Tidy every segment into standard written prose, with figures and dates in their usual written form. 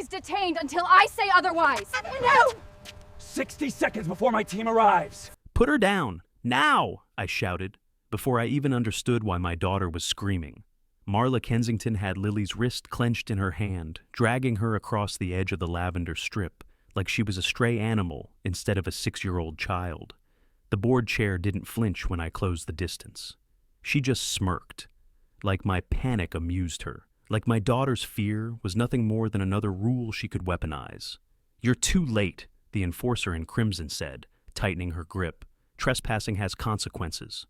He's detained until I say otherwise. No! 60 seconds before my team arrives. Put her down, now, I shouted, before I even understood why my daughter was screaming. Marla Kensington had Lily's wrist clenched in her hand, dragging her across the edge of the lavender strip, like she was a stray animal instead of a 6-year-old child. The board chair didn't flinch when I closed the distance. She just smirked, like my panic amused her, like my daughter's fear was nothing more than another rule she could weaponize. "You're too late," the enforcer in crimson said, tightening her grip. "Trespassing has consequences."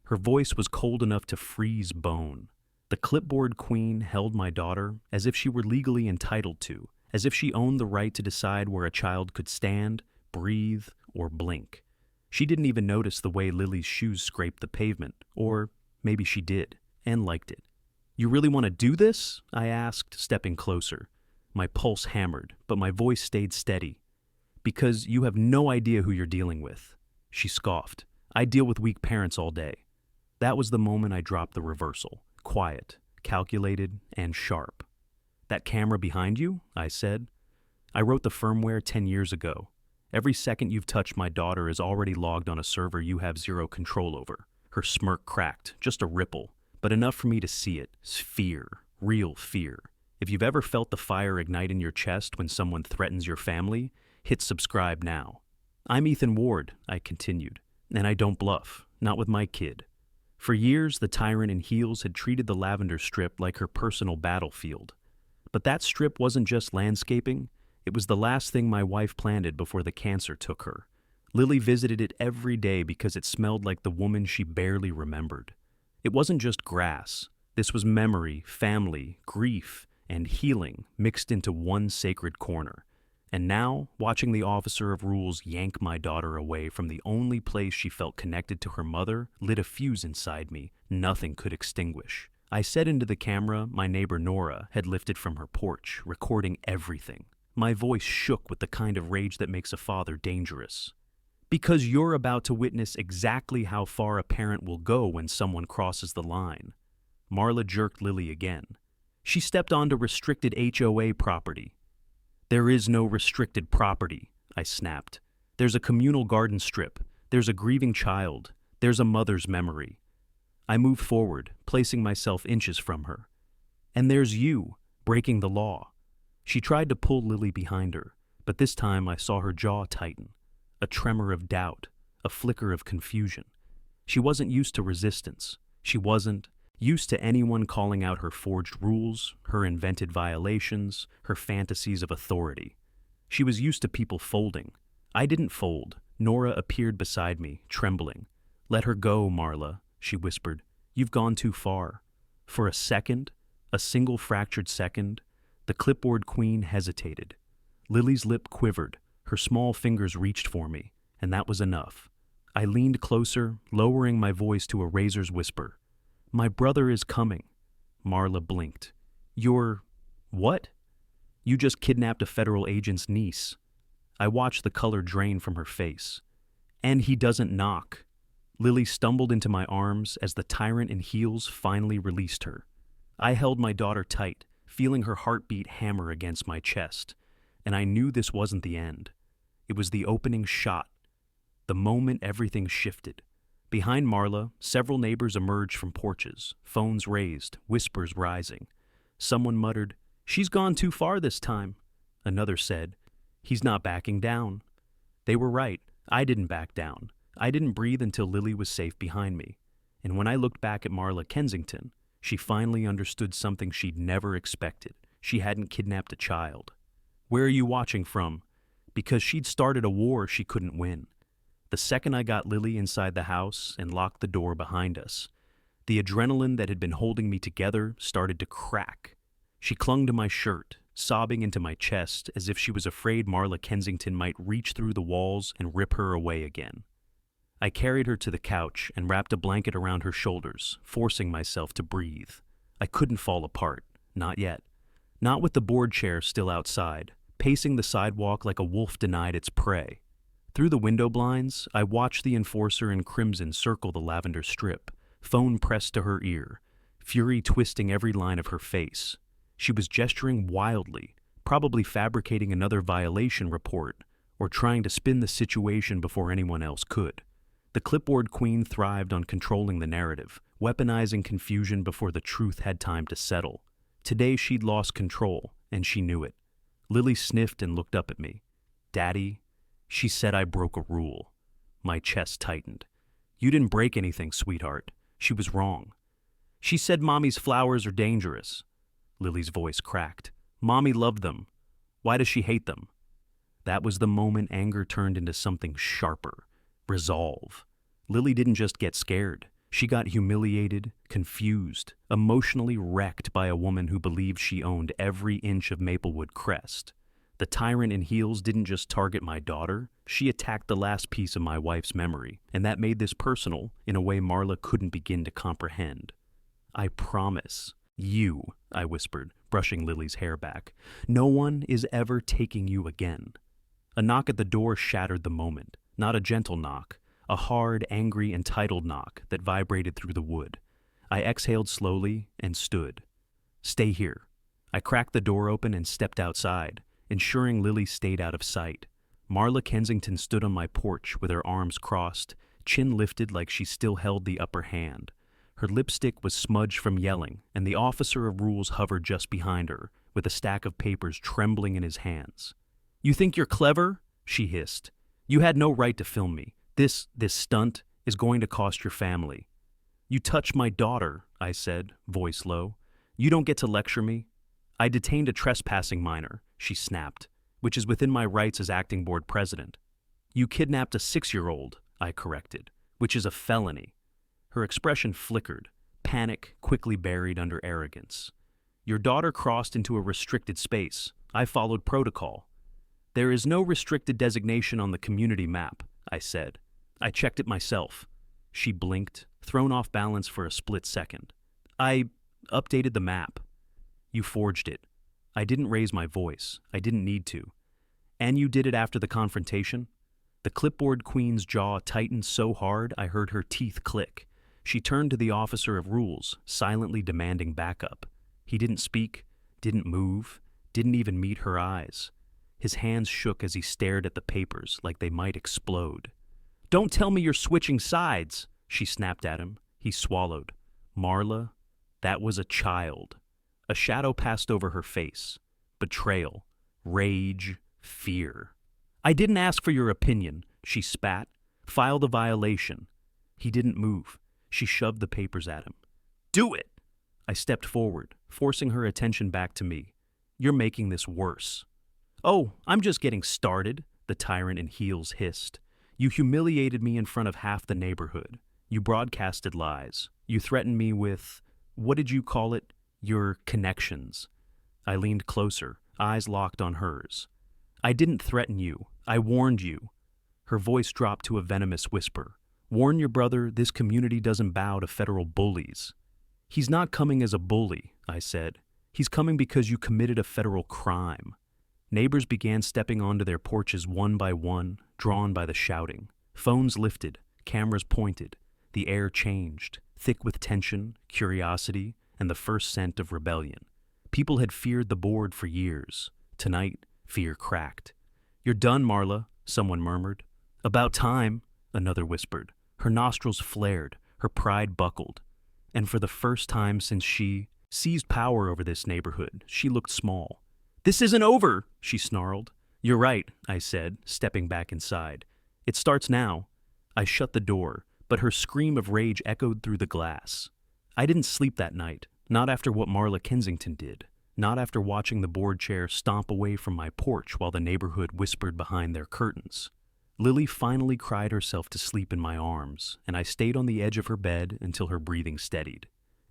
Her voice was cold enough to freeze bone. The clipboard queen held my daughter as if she were legally entitled to, as if she owned the right to decide where a child could stand, breathe, or blink. She didn't even notice the way Lily's shoes scraped the pavement, or maybe she did, and liked it. "You really want to do this?" I asked, stepping closer. My pulse hammered, but my voice stayed steady. "Because you have no idea who you're dealing with." She scoffed. "I deal with weak parents all day." That was the moment I dropped the reversal, quiet, calculated, and sharp. "That camera behind you?" I said. "I wrote the firmware 10 years ago. Every second you've touched my daughter is already logged on a server you have zero control over." Her smirk cracked, just a ripple, but enough for me to see it. Fear, real fear. If you've ever felt the fire ignite in your chest when someone threatens your family, hit subscribe now. "I'm Ethan Ward," I continued, "and I don't bluff, not with my kid." For years, the tyrant in heels had treated the lavender strip like her personal battlefield. But that strip wasn't just landscaping. It was the last thing my wife planted before the cancer took her. Lily visited it every day because it smelled like the woman she barely remembered. It wasn't just grass. This was memory, family, grief, and healing mixed into one sacred corner. And now, watching the officer of rules yank my daughter away from the only place she felt connected to her mother lit a fuse inside me nothing could extinguish. I said into the camera my neighbor Nora had lifted from her porch, recording everything. My voice shook with the kind of rage that makes a father dangerous. "Because you're about to witness exactly how far a parent will go when someone crosses the line." Marla jerked Lily again. "She stepped onto restricted HOA property." "There is no restricted property," I snapped. "There's a communal garden strip. There's a grieving child. There's a mother's memory." I moved forward, placing myself inches from her. "And there's you, breaking the law." She tried to pull Lily behind her, but this time I saw her jaw tighten. A tremor of doubt, a flicker of confusion. She wasn't used to resistance. She wasn't used to anyone calling out her forged rules, her invented violations, her fantasies of authority. She was used to people folding. I didn't fold. Nora appeared beside me, trembling. "Let her go, Marla," she whispered. "You've gone too far." For a second, a single fractured second, the clipboard queen hesitated. Lily's lip quivered. Her small fingers reached for me, and that was enough. I leaned closer, lowering my voice to a razor's whisper. "My brother is coming." Marla blinked. "You're... what?" "You just kidnapped a federal agent's niece." I watched the color drain from her face. "And he doesn't knock." Lily stumbled into my arms as the tyrant in heels finally released her. I held my daughter tight, feeling her heartbeat hammer against my chest, and I knew this wasn't the end. It was the opening shot. The moment everything shifted. Behind Marla, several neighbors emerged from porches, phones raised, whispers rising. Someone muttered, "She's gone too far this time." Another said, "He's not backing down." They were right. I didn't back down. I didn't breathe until Lily was safe behind me. And when I looked back at Marla Kensington, she finally understood something she'd never expected. She hadn't kidnapped a child. "Where are you watching from?" Because she'd started a war she couldn't win. The second I got Lily inside the house and locked the door behind us, the adrenaline that had been holding me together started to crack. She clung to my shirt, sobbing into my chest as if she was afraid Marla Kensington might reach through the walls and rip her away again. I carried her to the couch and wrapped a blanket around her shoulders, forcing myself to breathe. I couldn't fall apart, not yet. Not with the board chair still outside, pacing the sidewalk like a wolf denied its prey. Through the window blinds, I watched the enforcer in crimson circle the lavender strip, phone pressed to her ear, fury twisting every line of her face. She was gesturing wildly, probably fabricating another violation report or trying to spin the situation before anyone else could. The clipboard queen thrived on controlling the narrative, weaponizing confusion before the truth had time to settle. Today she'd lost control, and she knew it. Lily sniffed and looked up at me. "Daddy," she said I broke a rule. My chest tightened. "You didn't break anything, sweetheart." She was wrong. "She said Mommy's flowers are dangerous." Lily's voice cracked. "Mommy loved them. Why does she hate them?" That was the moment anger turned into something sharper. Resolve. Lily didn't just get scared. She got humiliated, confused, emotionally wrecked by a woman who believed she owned every inch of Maplewood Crest. The tyrant in heels didn't just target my daughter, she attacked the last piece of my wife's memory, and that made this personal in a way Marla couldn't begin to comprehend. "I promise. You," I whispered, brushing Lily's hair back. "No one is ever taking you again." A knock at the door shattered the moment. Not a gentle knock, a hard, angry, entitled knock that vibrated through the wood. I exhaled slowly and stood. "Stay here." I cracked the door open and stepped outside, ensuring Lily stayed out of sight. Marla Kensington stood on my porch with her arms crossed, chin lifted like she still held the upper hand. Her lipstick was smudged from yelling, and the officer of rules hovered just behind her, with a stack of papers trembling in his hands. "You think you're clever?" she hissed. "You had no right to film me. This stunt is going to cost your family." "You touched my daughter," I said, voice low. "You don't get to lecture me." "I detained a trespassing minor," she snapped, "which is within my rights as acting board president." "You kidnapped a 6-year-old, I corrected, "which is a felony." Her expression flickered, panic quickly buried under arrogance. "Your daughter crossed into a restricted space. I followed protocol." "There is no restricted designation on the community map," I said. "I checked it myself." She blinked, thrown off balance for a split second. "I updated the map." "You forged it." I didn't raise my voice. I didn't need to. "And you did it after the confrontation?" The clipboard queen's jaw tightened so hard I heard her teeth click. She turned to the officer of rules, silently demanding backup. He didn't speak, didn't move, didn't even meet her eyes. His hands shook as he stared at the papers like they might explode. "Don't tell me you're switching sides," she snapped at him. He swallowed. "Marla, that was a child." A shadow passed over her face. Betrayal, rage, fear. "I didn't ask for your opinion," she spat. "File the violation." He didn't move. She shoved the papers at him. "Do it!" I stepped forward, forcing her attention back to me. "You're making this worse." "Oh, I'm just getting started," the tyrant in heels hissed. "You humiliated me in front of half the neighborhood. You broadcasted lies. You threatened me with, what did you call it? Your connections." I leaned closer, eyes locked on hers. "I didn't threaten you. I warned you." Her voice dropped to a venomous whisper. "Warn your brother this community doesn't bow to federal bullies." "He's not coming as a bully," I said. "He's coming because you committed a federal crime." Neighbors began stepping onto their porches one by one, drawn by the shouting. Phones lifted, cameras pointed. The air changed, thick with tension, curiosity, and the first scent of rebellion. People had feared the board for years. Tonight, fear cracked. "You're done, Marla," someone murmured. "About time," another whispered. Her nostrils flared, her pride buckled. And for the first time since she seized power over this neighborhood, she looked small. "This isn't over," she snarled. "You're right," I said, stepping back inside. "It starts now." I shut the door, but her scream of rage echoed through the glass. I didn't sleep that night, not after what Marla Kensington did, not after watching the board chair stomp away from my porch while the neighborhood whispered behind their curtains. Lily finally cried herself to sleep in my arms, and I stayed on the edge of her bed until her breathing steadied.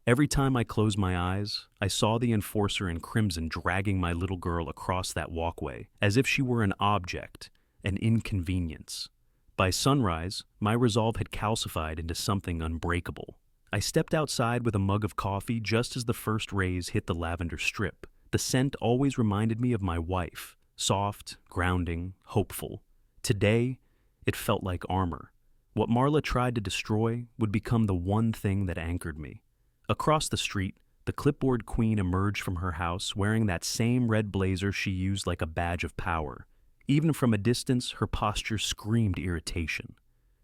Every time I closed my eyes, I saw the enforcer in crimson dragging my little girl across that walkway, as if she were an object, an inconvenience. By sunrise, my resolve had calcified into something unbreakable. I stepped outside with a mug of coffee just as the first rays hit the lavender strip. The scent always reminded me of my wife, soft, grounding, hopeful. Today, it felt like armor. What Marla tried to destroy would become the one thing that anchored me. Across the street, The clipboard queen emerged from her house wearing that same red blazer she used like a badge of power. Even from a distance, her posture screamed irritation.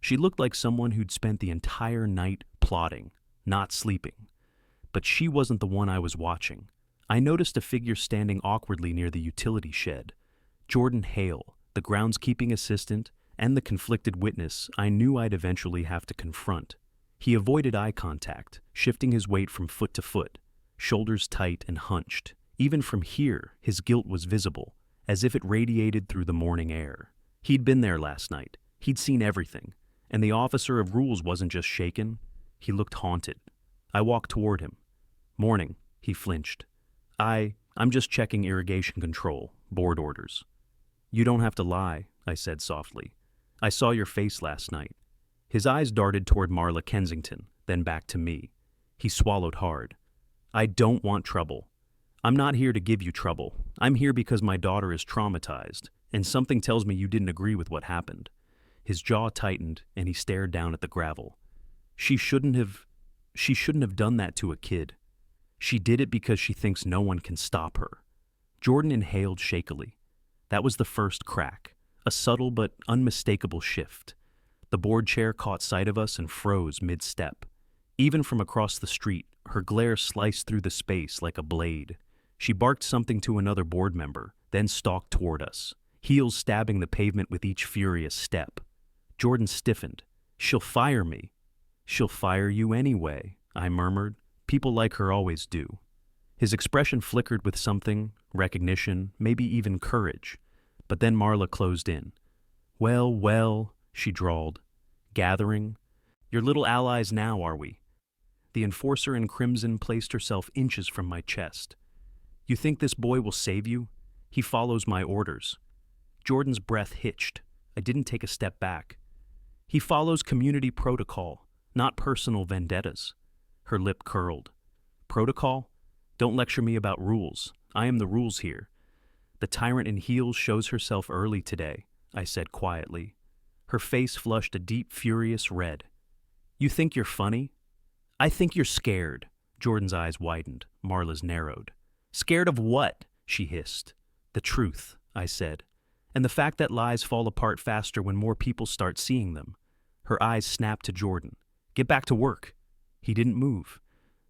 She looked like someone who'd spent the entire night plotting, not sleeping. But she wasn't the one I was watching. I noticed a figure standing awkwardly near the utility shed. Jordan Hale, the groundskeeping assistant, and the conflicted witness I knew I'd eventually have to confront. He avoided eye contact, shifting his weight from foot to foot, shoulders tight and hunched. Even from here, his guilt was visible, as if it radiated through the morning air. He'd been there last night. He'd seen everything. And the officer of rules wasn't just shaken. He looked haunted. I walked toward him. "Morning," he flinched. I'm just checking irrigation control, board orders." "You don't have to lie," I said softly. "I saw your face last night." His eyes darted toward Marla Kensington, then back to me. He swallowed hard. "I don't want trouble. I'm not here to give you trouble. I'm here because my daughter is traumatized, and something tells me you didn't agree with what happened." His jaw tightened, and he stared down at the gravel. She shouldn't have done that to a kid. She did it because she thinks no one can stop her. Jordan inhaled shakily. That was the first crack, a subtle but unmistakable shift. The board chair caught sight of us and froze mid-step. Even from across the street, her glare sliced through the space like a blade. She barked something to another board member, then stalked toward us, heels stabbing the pavement with each furious step. Jordan stiffened. "She'll fire me." "She'll fire you anyway," I murmured. "People like her always do." His expression flickered with something, recognition, maybe even courage. But then Marla closed in. Well, she drawled. "Gathering? Your little allies now, are we?" The enforcer in crimson placed herself inches from my chest. "You think this boy will save you? He follows my orders." Jordan's breath hitched. I didn't take a step back. "He follows community protocol, not personal vendettas." Her lip curled. "Protocol? Don't lecture me about rules. I am the rules here." "The tyrant in heels shows herself early today," I said quietly. Her face flushed a deep, furious red. "You think you're funny?" "I think you're scared." Jordan's eyes widened. Marla's narrowed. "Scared of what?" she hissed. "The truth," I said. "And the fact that lies fall apart faster when more people start seeing them." Her eyes snapped to Jordan. "Get back to work." He didn't move.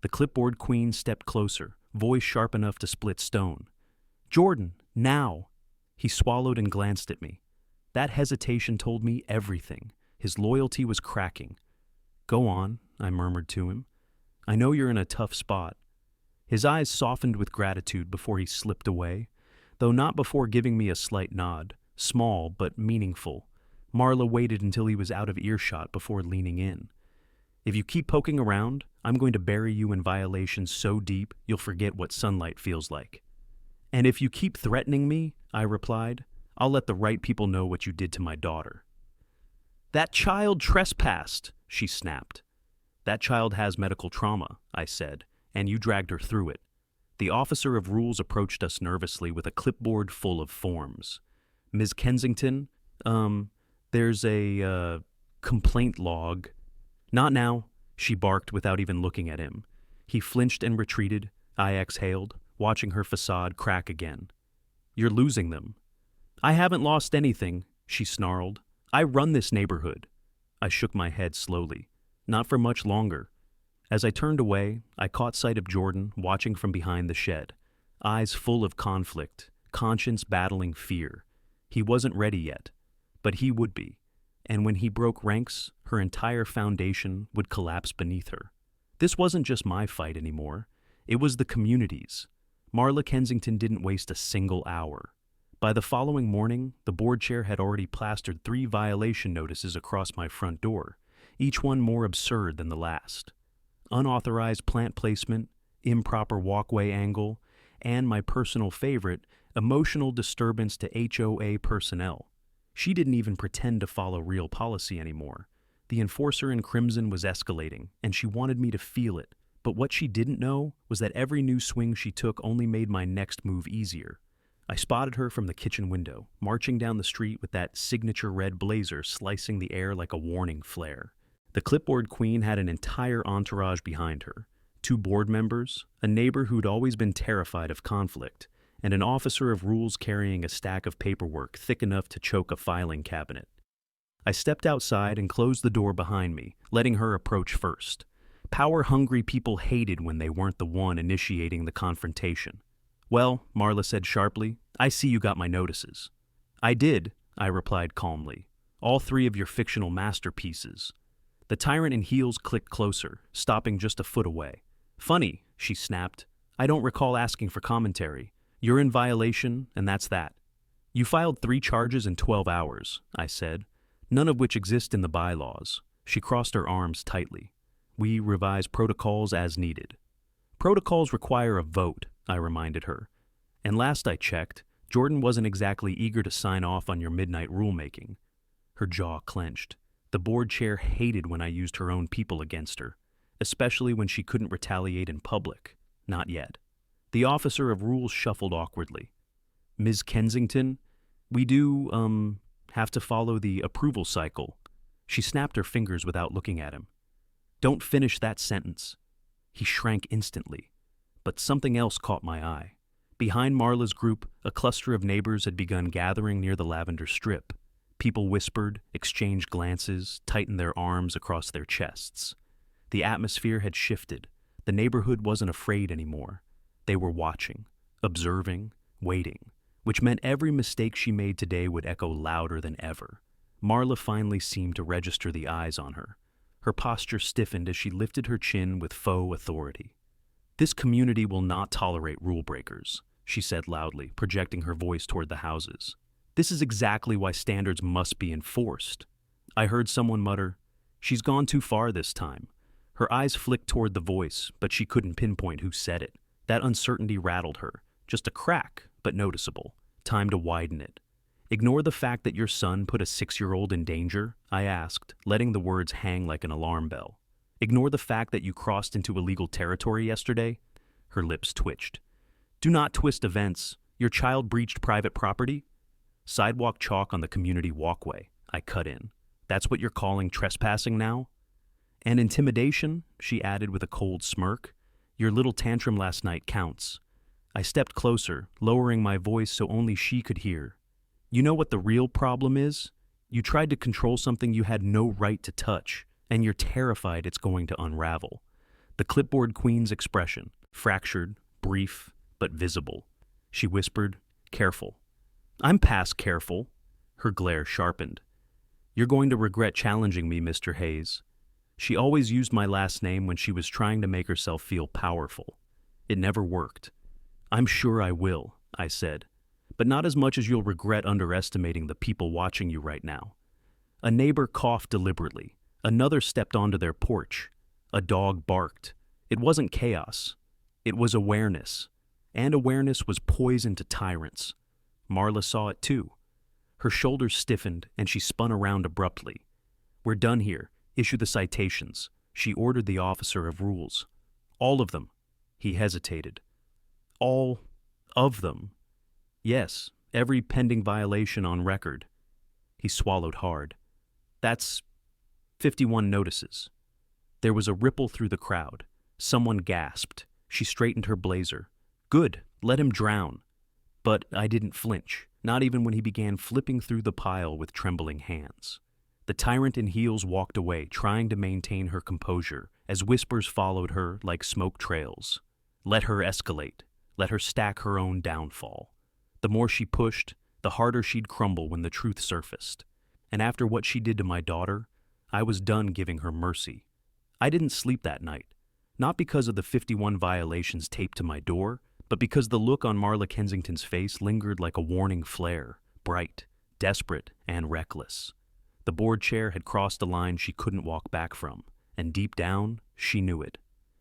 The clipboard queen stepped closer, voice sharp enough to split stone. "Jordan, now." He swallowed and glanced at me. That hesitation told me everything. His loyalty was cracking. "Go on," I murmured to him. "I know you're in a tough spot." His eyes softened with gratitude before he slipped away, though not before giving me a slight nod, small but meaningful. Marla waited until he was out of earshot before leaning in. "If you keep poking around, I'm going to bury you in violations so deep you'll forget what sunlight feels like." "And if you keep threatening me," I replied, "I'll let the right people know what you did to my daughter." "That child trespassed," she snapped. "That child has medical trauma," I said, "and you dragged her through it." The officer of rules approached us nervously with a clipboard full of forms. "Ms. Kensington, there's a complaint log." "Not now," she barked without even looking at him. He flinched and retreated. I exhaled, watching her facade crack again. "You're losing them." "I haven't lost anything," she snarled. "I run this neighborhood." I shook my head slowly. "Not for much longer." As I turned away, I caught sight of Jordan watching from behind the shed, eyes full of conflict, conscience battling fear. He wasn't ready yet, but he would be. And when he broke ranks, her entire foundation would collapse beneath her. This wasn't just my fight anymore. It was the community's. Marla Kensington didn't waste a single hour. By the following morning, the board chair had already plastered 3 violation notices across my front door, each one more absurd than the last. Unauthorized plant placement, improper walkway angle, and my personal favorite, emotional disturbance to HOA personnel. She didn't even pretend to follow real policy anymore. The enforcer in crimson was escalating, and she wanted me to feel it. But what she didn't know was that every new swing she took only made my next move easier. I spotted her from the kitchen window, marching down the street with that signature red blazer slicing the air like a warning flare. The clipboard queen had an entire entourage behind her. 2 board members, a neighbor who'd always been terrified of conflict, and an officer of rules carrying a stack of paperwork thick enough to choke a filing cabinet. I stepped outside and closed the door behind me, letting her approach first. Power-hungry people hated when they weren't the one initiating the confrontation. "Well," Marla said sharply, "I see you got my notices." "I did," I replied calmly. "All 3 of your fictional masterpieces." The tyrant in heels clicked closer, stopping just a foot away. "Funny," she snapped. "I don't recall asking for commentary. You're in violation, and that's that." "You filed 3 charges in 12 hours, I said, "none of which exist in the bylaws." She crossed her arms tightly. "We revise protocols as needed." "Protocols require a vote," I reminded her. "And last I checked, Jordan wasn't exactly eager to sign off on your midnight rulemaking." Her jaw clenched. The board chair hated when I used her own people against her, especially when she couldn't retaliate in public. Not yet. The officer of rules shuffled awkwardly. "Ms. Kensington, we do, have to follow the approval cycle." She snapped her fingers without looking at him. "Don't finish that sentence." He shrank instantly. But something else caught my eye. Behind Marla's group, a cluster of neighbors had begun gathering near the lavender strip. People whispered, exchanged glances, tightened their arms across their chests. The atmosphere had shifted. The neighborhood wasn't afraid anymore. They were watching, observing, waiting, which meant every mistake she made today would echo louder than ever. Marla finally seemed to register the eyes on her. Her posture stiffened as she lifted her chin with faux authority. "This community will not tolerate rule breakers," she said loudly, projecting her voice toward the houses. "This is exactly why standards must be enforced." I heard someone mutter, "She's gone too far this time." Her eyes flicked toward the voice, but she couldn't pinpoint who said it. That uncertainty rattled her. Just a crack, but noticeable. Time to widen it. "Ignore the fact that your son put a 6-year-old in danger?" I asked, letting the words hang like an alarm bell. "Ignore the fact that you crossed into illegal territory yesterday?" Her lips twitched. "Do not twist events. Your child breached private property?" "Sidewalk chalk on the community walkway," I cut in. "That's what you're calling trespassing now?" "And intimidation," she added with a cold smirk. "Your little tantrum last night counts." I stepped closer, lowering my voice so only she could hear. "You know what the real problem is? You tried to control something you had no right to touch, and you're terrified it's going to unravel." The clipboard queen's expression, fractured, brief, but visible. She whispered, "Careful." "I'm past careful." Her glare sharpened. "You're going to regret challenging me, Mr. Hayes." She always used my last name when she was trying to make herself feel powerful. It never worked. "I'm sure I will," I said, "but not as much as you'll regret underestimating the people watching you right now." A neighbor coughed deliberately. Another stepped onto their porch. A dog barked. It wasn't chaos. It was awareness. And awareness was poison to tyrants. Marla saw it too. Her shoulders stiffened and she spun around abruptly. "We're done here. Issue the citations," she ordered the officer of rules. "All of them." He hesitated. "All of them?" "Yes, every pending violation on record." He swallowed hard. "That's 51 notices." There was a ripple through the crowd. Someone gasped. She straightened her blazer. "Good, let him drown." But I didn't flinch, not even when he began flipping through the pile with trembling hands. The tyrant in heels walked away, trying to maintain her composure, as whispers followed her like smoke trails. Let her escalate. Let her stack her own downfall. The more she pushed, the harder she'd crumble when the truth surfaced. And after what she did to my daughter, I was done giving her mercy. I didn't sleep that night, not because of the 51 violations taped to my door, but because the look on Marla Kensington's face lingered like a warning flare, bright, desperate, and reckless. The board chair had crossed a line she couldn't walk back from, and deep down, she knew it.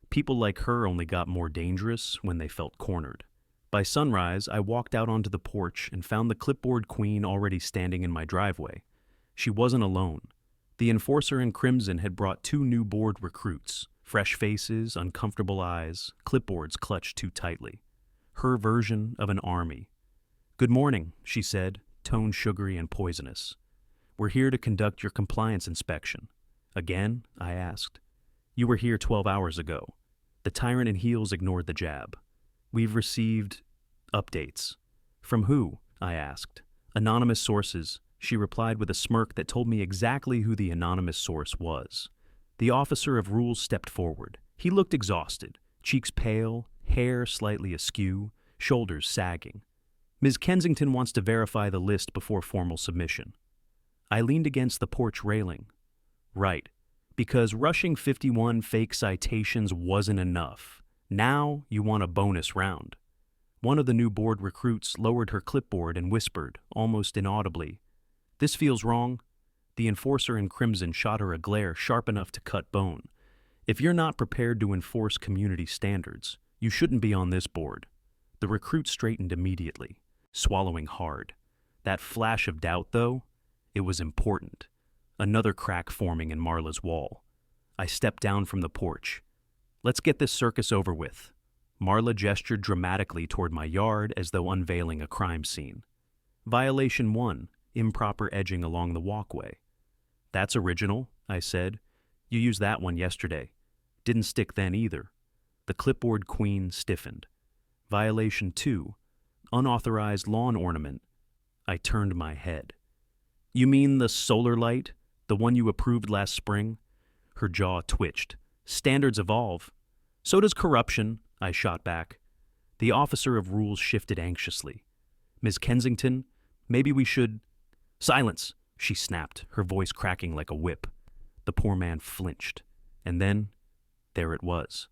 People like her only got more dangerous when they felt cornered. By sunrise, I walked out onto the porch and found the clipboard queen already standing in my driveway. She wasn't alone. The enforcer in crimson had brought 2 new board recruits, fresh faces, uncomfortable eyes, clipboards clutched too tightly. Her version of an army. "Good morning," she said, tone sugary and poisonous. "We're here to conduct your compliance inspection." "Again?" I asked. "You were here 12 hours ago." The tyrant in heels ignored the jab. We've received updates. From who? I asked. Anonymous sources, she replied with a smirk that told me exactly who the anonymous source was. The officer of rules stepped forward. He looked exhausted, cheeks pale, hair slightly askew, shoulders sagging. Ms. Kensington wants to verify the list before formal submission. I leaned against the porch railing. Right, because rushing 51 fake citations wasn't enough. Now you want a bonus round. One of the new board recruits lowered her clipboard and whispered, almost inaudibly, "This feels wrong." The enforcer in crimson shot her a glare sharp enough to cut bone. "If you're not prepared to enforce community standards, you shouldn't be on this board." The recruit straightened immediately, swallowing hard. That flash of doubt, though, it was important. Another crack forming in Marla's wall. I stepped down from the porch. "Let's get this circus over with." Marla gestured dramatically toward my yard as though unveiling a crime scene. Violation 1, improper edging along the walkway. "That's original," I said. "You used that one yesterday. Didn't stick then either." The clipboard queen stiffened. Violation 2, unauthorized lawn ornament. I turned my head. "You mean the solar light? The one you approved last spring?" Her jaw twitched. "Standards evolve." "So does corruption," I shot back. The officer of rules shifted anxiously. "Ms. Kensington, maybe we should—" "Silence!" she snapped, her voice cracking like a whip. The poor man flinched. And then, there it was.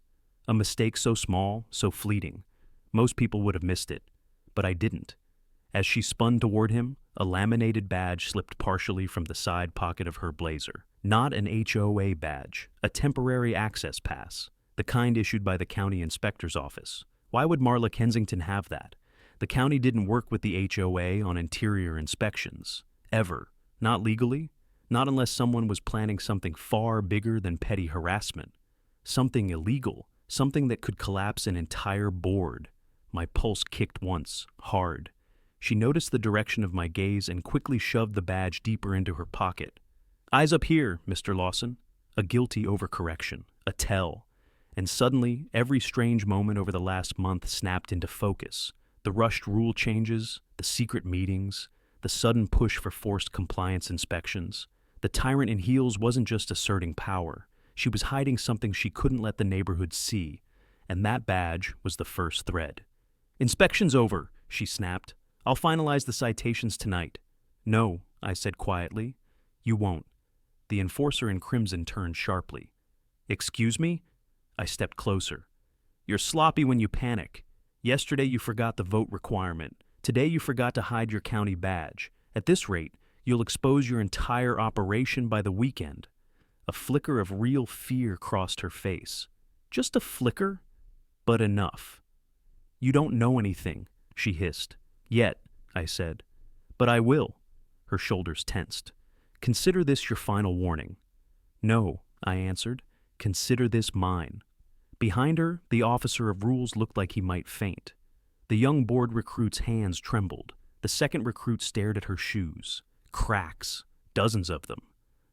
A mistake so small, so fleeting. Most people would have missed it, but I didn't. As she spun toward him, a laminated badge slipped partially from the side pocket of her blazer. Not an HOA badge, a temporary access pass, the kind issued by the county inspector's office. Why would Marla Kensington have that? The county didn't work with the HOA on interior inspections. Ever. Not legally. Not unless someone was planning something far bigger than petty harassment. Something illegal. Something that could collapse an entire board. My pulse kicked once, hard. She noticed the direction of my gaze and quickly shoved the badge deeper into her pocket. "Eyes up here, Mr. Lawson." A guilty overcorrection. A tell. And suddenly, every strange moment over the last month snapped into focus. The rushed rule changes, the secret meetings, the sudden push for forced compliance inspections. The tyrant in heels wasn't just asserting power. She was hiding something she couldn't let the neighborhood see. And that badge was the first thread. "Inspection's over," she snapped. "I'll finalize the citations tonight." "No," I said quietly. "You won't." The enforcer in crimson turned sharply. "Excuse me?" I stepped closer. "You're sloppy when you panic. Yesterday you forgot the vote requirement. Today you forgot to hide your county badge. At this rate, you'll expose your entire operation by the weekend." A flicker of real fear crossed her face. Just a flicker, but enough. "You don't know anything," she hissed. "Yet," I said. "But I will." Her shoulders tensed. "Consider this your final warning." "No," I answered. "Consider this mine." Behind her, the officer of rules looked like he might faint. The young board recruit's hands trembled. The second recruit stared at her shoes. Cracks. Dozens of them.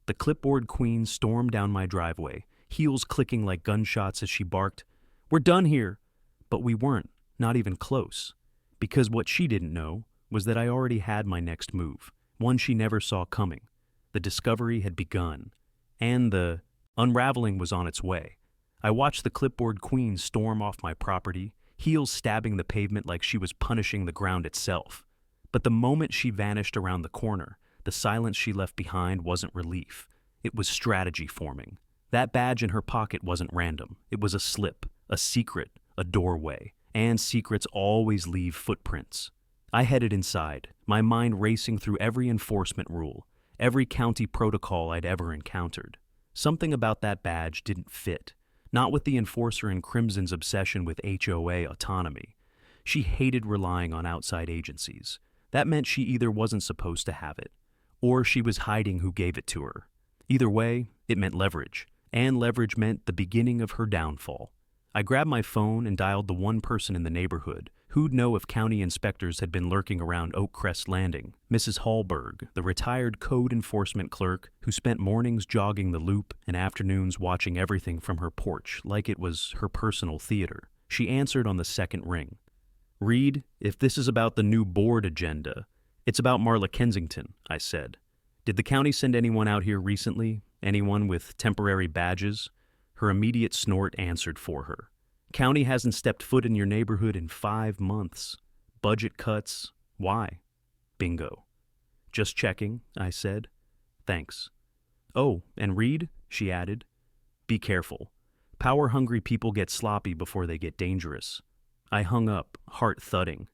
The clipboard queen stormed down my driveway, heels clicking like gunshots as she barked, "We're done here!" But we weren't, not even close. Because what she didn't know was that I already had my next move, one she never saw coming. The discovery had begun, and the unraveling was on its way. I watched the clipboard queen storm off my property, heels stabbing the pavement like she was punishing the ground itself. But the moment she vanished around the corner, the silence she left behind wasn't relief. It was strategy forming. That badge in her pocket wasn't random. It was a slip, a secret, a doorway. And secrets always leave footprints. I headed inside, my mind racing through every enforcement rule, every county protocol I'd ever encountered. Something about that badge didn't fit. Not with the enforcer in crimson's obsession with HOA autonomy. She hated relying on outside agencies. That meant she either wasn't supposed to have it, or she was hiding who gave it to her. Either way, it meant leverage, and leverage meant the beginning of her downfall. I grabbed my phone and dialed the one person in the neighborhood Who'd know if county inspectors had been lurking around Oakcrest Landing? Mrs. Hallberg, the retired code enforcement clerk who spent mornings jogging the loop and afternoons watching everything from her porch like it was her personal theater. She answered on the second ring. "Reed, if this is about the new board agenda, it's about Marla Kensington," I said. "Did the county send anyone out here recently? Anyone with temporary badges?" Her immediate snort answered for her. "County hasn't stepped foot in your neighborhood in 5 months. Budget cuts. Why?" "Bingo." "Just checking," I said. "Thanks." "Oh, and Reed," she added, "be careful. Power-hungry people get sloppy before they get dangerous." I hung up, heart thudding.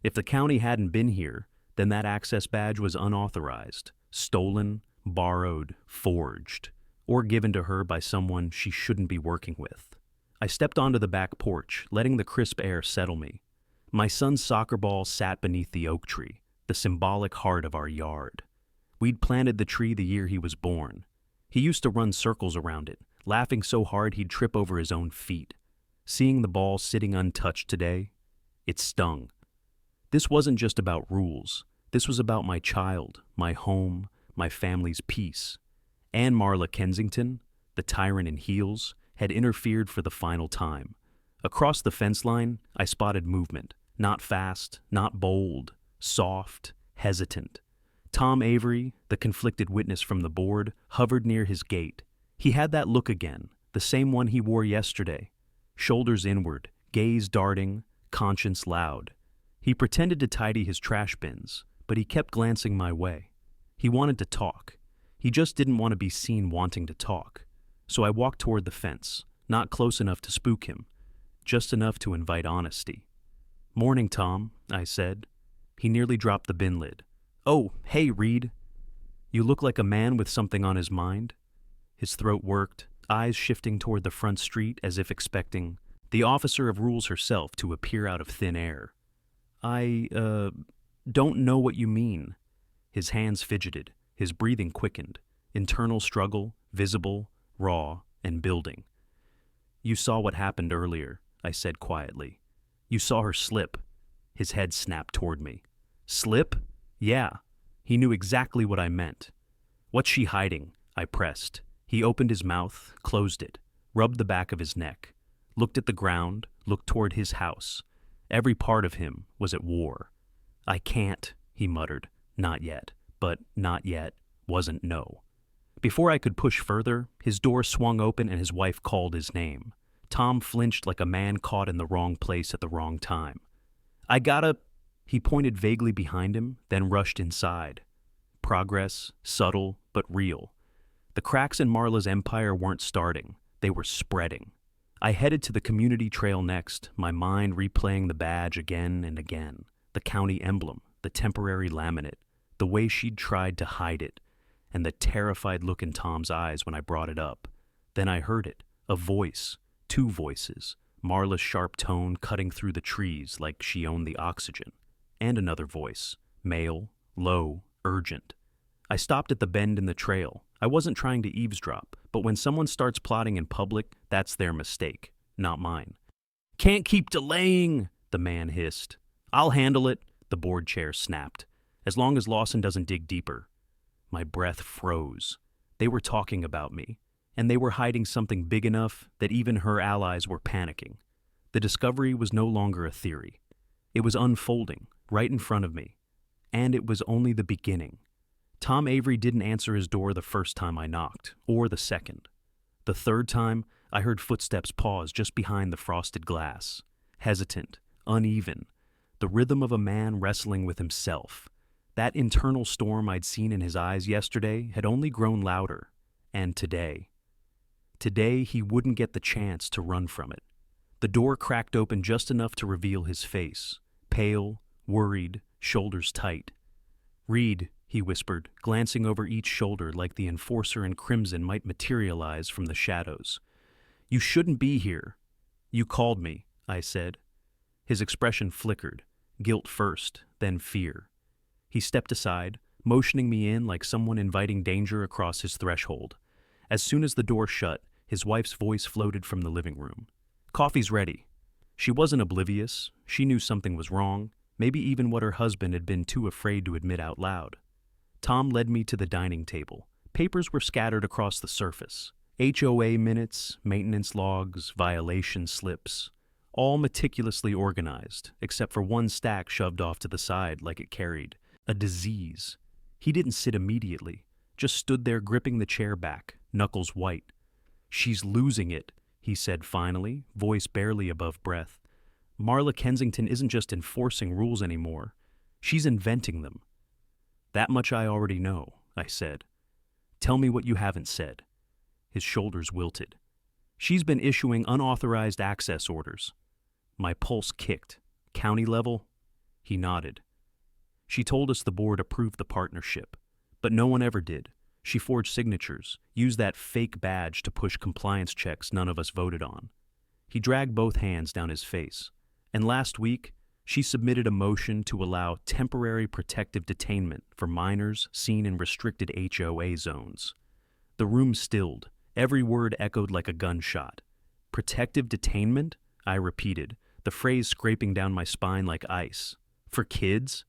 If the county hadn't been here, then that access badge was unauthorized, stolen, borrowed, forged, or given to her by someone she shouldn't be working with. I stepped onto the back porch, letting the crisp air settle me. My son's soccer ball sat beneath the oak tree, the symbolic heart of our yard. We'd planted the tree the year he was born. He used to run circles around it, laughing so hard he'd trip over his own feet. Seeing the ball sitting untouched today, it stung. This wasn't just about rules. This was about my child, my home, my family's peace. And Marla Kensington, the tyrant in heels, had interfered for the final time. Across the fence line, I spotted movement. Not fast, not bold, soft, hesitant. Tom Avery, the conflicted witness from the board, hovered near his gate. He had that look again, the same one he wore yesterday. Shoulders inward, gaze darting, conscience loud. He pretended to tidy his trash bins, but he kept glancing my way. He wanted to talk. He just didn't want to be seen wanting to talk. So I walked toward the fence, not close enough to spook him, just enough to invite honesty. "Morning, Tom," I said. He nearly dropped the bin lid. "Oh, hey, Reed. You look like a man with something on his mind." His throat worked, eyes shifting toward the front street as if expecting the officer of rules herself to appear out of thin air. I don't know what you mean." His hands fidgeted, his breathing quickened, internal struggle, visible, raw, and building. "You saw what happened earlier," I said quietly. "You saw her slip." His head snapped toward me. "Slip? Yeah." He knew exactly what I meant. "What's she hiding?" I pressed. He opened his mouth, closed it, rubbed the back of his neck, looked at the ground, looked toward his house. Every part of him was at war. "I can't," he muttered. "Not yet." But not yet wasn't no. Before I could push further, his door swung open and his wife called his name. Tom flinched like a man caught in the wrong place at the wrong time. "I gotta..." He pointed vaguely behind him, then rushed inside. Progress, subtle but real. The cracks in Marla's empire weren't starting, they were spreading. I headed to the community trail next, my mind replaying the badge again and again. The county emblem, the temporary laminate, the way she'd tried to hide it, and the terrified look in Tom's eyes when I brought it up. Then I heard it, a voice, 2 voices, Marla's sharp tone cutting through the trees like she owned the oxygen. And another voice, male, low, urgent. I stopped at the bend in the trail. I wasn't trying to eavesdrop, but when someone starts plotting in public, that's their mistake, not mine. "Can't keep delaying," the man hissed. "I'll handle it," the board chair snapped, "as long as Lawson doesn't dig deeper." My breath froze. They were talking about me, and they were hiding something big enough that even her allies were panicking. The discovery was no longer a theory. It was unfolding, right in front of me. And it was only the beginning. Tom Avery didn't answer his door the first time I knocked, or the second. The third time, I heard footsteps pause just behind the frosted glass. Hesitant, uneven, the rhythm of a man wrestling with himself. That internal storm I'd seen in his eyes yesterday had only grown louder. And today he wouldn't get the chance to run from it. The door cracked open just enough to reveal his face, pale, worried, shoulders tight. "Reed," he whispered, glancing over each shoulder like the enforcer in crimson might materialize from the shadows. "You shouldn't be here." "You called me," I said. His expression flickered, guilt first, then fear. He stepped aside, motioning me in like someone inviting danger across his threshold. As soon as the door shut, his wife's voice floated from the living room. "Coffee's ready." She wasn't oblivious. She knew something was wrong, maybe even what her husband had been too afraid to admit out loud. Tom led me to the dining table. Papers were scattered across the surface. HOA minutes, maintenance logs, violation slips, all meticulously organized, except for one stack shoved off to the side like it carried a disease. He didn't sit immediately, just stood there gripping the chair back, knuckles white. "She's losing it," he said finally, voice barely above breath. "Marla Kensington isn't just enforcing rules anymore. She's inventing them." "That much I already know," I said. "Tell me what you haven't said." His shoulders wilted. "She's been issuing unauthorized access orders." My pulse kicked. "County level?" He nodded. "She told us the board approved the partnership, but no one ever did. She forged signatures, used that fake badge to push compliance checks none of us voted on." He dragged both hands down his face. "And last week, she submitted a motion to allow temporary protective detainment for minors seen in restricted HOA zones." The room stilled. Every word echoed like a gunshot. "Protective detainment?" I repeated, the phrase scraping down my spine like ice. "For kids?"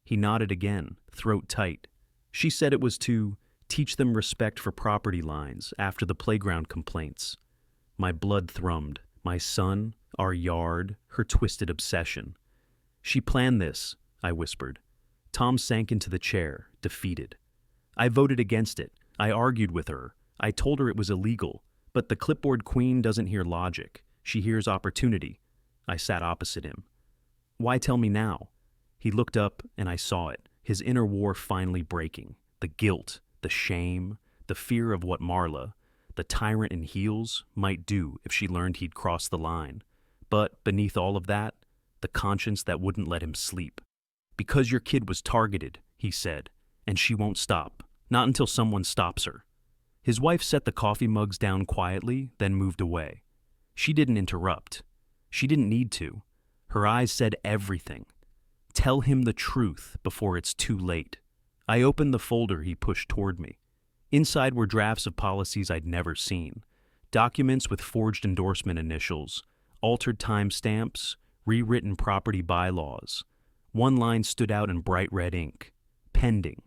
He nodded again, throat tight. "She said it was to teach them respect for property lines after the playground complaints." My blood thrummed. My son, our yard, her twisted obsession. "She planned this," I whispered. Tom sank into the chair, defeated. "I voted against it. I argued with her. I told her it was illegal. But the clipboard queen doesn't hear logic. She hears opportunity." I sat opposite him. "Why tell me now?" He looked up, and I saw it, his inner war finally breaking. The guilt, the shame, the fear of what Marla, the tyrant in heels, might do if she learned he'd crossed the line. But beneath all of that, the conscience that wouldn't let him sleep. "Because your kid was targeted," he said, "and she won't stop. Not until someone stops her." His wife set the coffee mugs down quietly, then moved away. She didn't interrupt. She didn't need to. Her eyes said everything. Tell him the truth before it's too late. I opened the folder he pushed toward me. Inside were drafts of policies I'd never seen. Documents with forged endorsement initials, altered timestamps, rewritten property bylaws. One line stood out in bright red ink. Pending.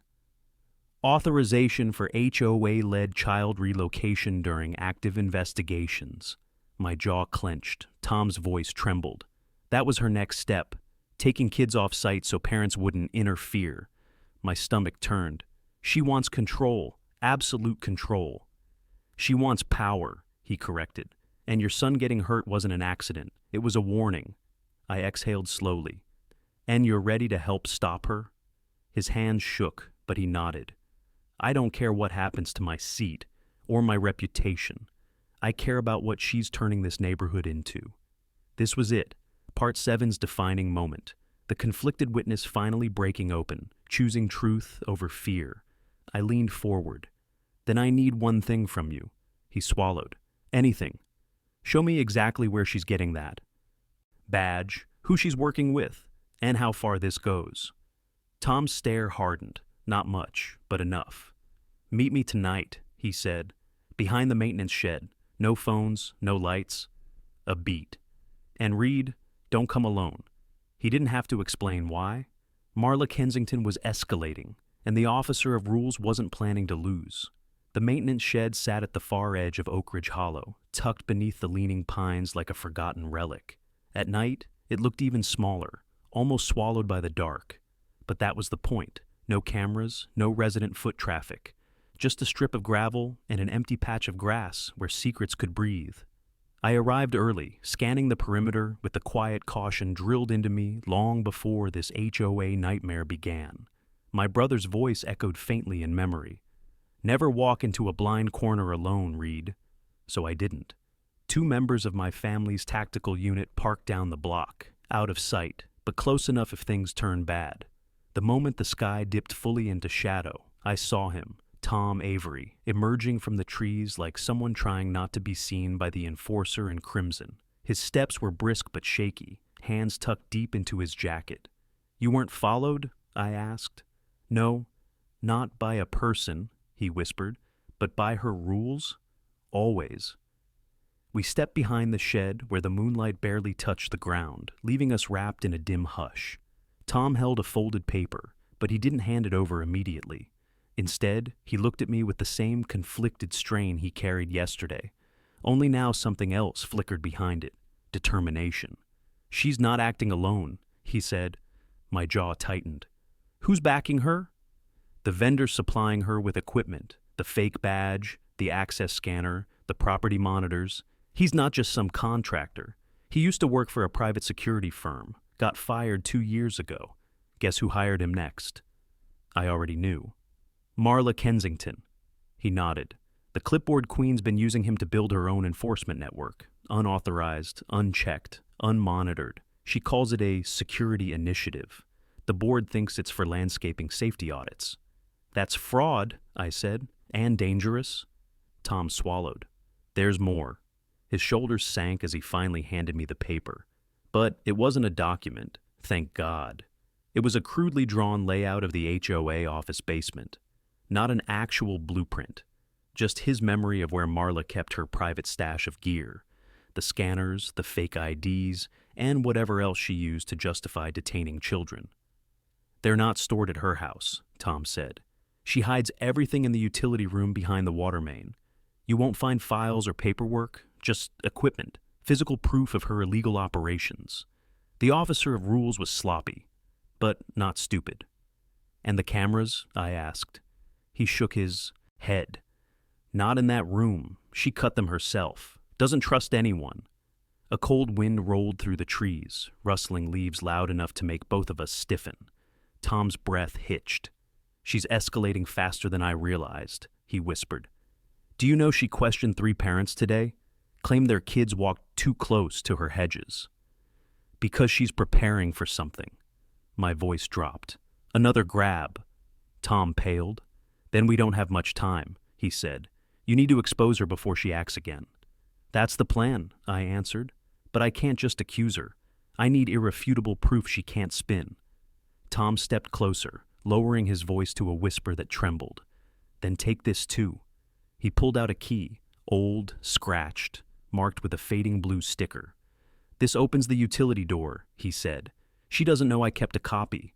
Authorization for HOA-led child relocation during active investigations. My jaw clenched. Tom's voice trembled. That was her next step. Taking kids off site so parents wouldn't interfere. My stomach turned. She wants control. Absolute control. "She wants power," he corrected. "And your son getting hurt wasn't an accident. It was a warning." I exhaled slowly. "And you're ready to help stop her?" His hands shook, but he nodded. "I don't care what happens to my seat or my reputation. I care about what she's turning this neighborhood into." This was it. Part 7's defining moment. The conflicted witness finally breaking open, choosing truth over fear. I leaned forward. "Then I need one thing from you." He swallowed. "Anything. Show me exactly where she's getting that. Badge, who she's working with, and how far this goes." Tom's stare hardened. Not much, but enough. "Meet me tonight," he said. "Behind the maintenance shed. No phones, no lights." A beat. "And Reed, don't come alone." He didn't have to explain why. Marla Kensington was escalating, and the officer of rules wasn't planning to lose. The maintenance shed sat at the far edge of Oak Ridge Hollow, tucked beneath the leaning pines like a forgotten relic. At night, it looked even smaller, almost swallowed by the dark. But that was the point. No cameras, no resident foot traffic. Just a strip of gravel and an empty patch of grass where secrets could breathe. I arrived early, scanning the perimeter with the quiet caution drilled into me long before this HOA nightmare began. My brother's voice echoed faintly in memory. "Never walk into a blind corner alone, Reed." So I didn't. 2 members of my family's tactical unit parked down the block, out of sight, but close enough if things turned bad. The moment the sky dipped fully into shadow, I saw him, Tom Avery, emerging from the trees like someone trying not to be seen by the enforcer in crimson. His steps were brisk but shaky, hands tucked deep into his jacket. "You weren't followed?" I asked. "No, not by a person," he whispered, "but by her rules? Always." We stepped behind the shed where the moonlight barely touched the ground, leaving us wrapped in a dim hush. Tom held a folded paper, but he didn't hand it over immediately. Instead, he looked at me with the same conflicted strain he carried yesterday. Only now something else flickered behind it. Determination. "She's not acting alone," he said. My jaw tightened. "Who's backing her?" "The vendor supplying her with equipment, the fake badge, the access scanner, the property monitors. He's not just some contractor. He used to work for a private security firm, got fired 2 years ago. Guess who hired him next?" I already knew. "Marla Kensington." He nodded. "The clipboard queen's been using him to build her own enforcement network. Unauthorized, unchecked, unmonitored. She calls it a security initiative. The board thinks it's for landscaping safety audits." "That's fraud," I said, "and dangerous." Tom swallowed. "There's more." His shoulders sank as he finally handed me the paper. But it wasn't a document, thank God. It was a crudely drawn layout of the HOA office basement. Not an actual blueprint. Just his memory of where Marla kept her private stash of gear. The scanners, the fake IDs, and whatever else she used to justify detaining children. "They're not stored at her house," Tom said. "She hides everything in the utility room behind the water main. You won't find files or paperwork, just equipment, physical proof of her illegal operations." The officer of rules was sloppy, but not stupid. "And the cameras?" I asked. He shook his head. "Not in that room. She cut them herself. Doesn't trust anyone." A cold wind rolled through the trees, rustling leaves loud enough to make both of us stiffen. Tom's breath hitched. "She's escalating faster than I realized," he whispered. "Do you know she questioned 3 parents today? Claimed their kids walked too close to her hedges." "Because she's preparing for something." My voice dropped. "Another grab." Tom paled. "Then we don't have much time," he said. "You need to expose her before she acts again." "That's the plan," I answered. "But I can't just accuse her. I need irrefutable proof she can't spin." Tom stepped closer, lowering his voice to a whisper that trembled. "Then take this too." He pulled out a key, old, scratched, marked with a fading blue sticker. "This opens the utility door," he said. "She doesn't know I kept a copy."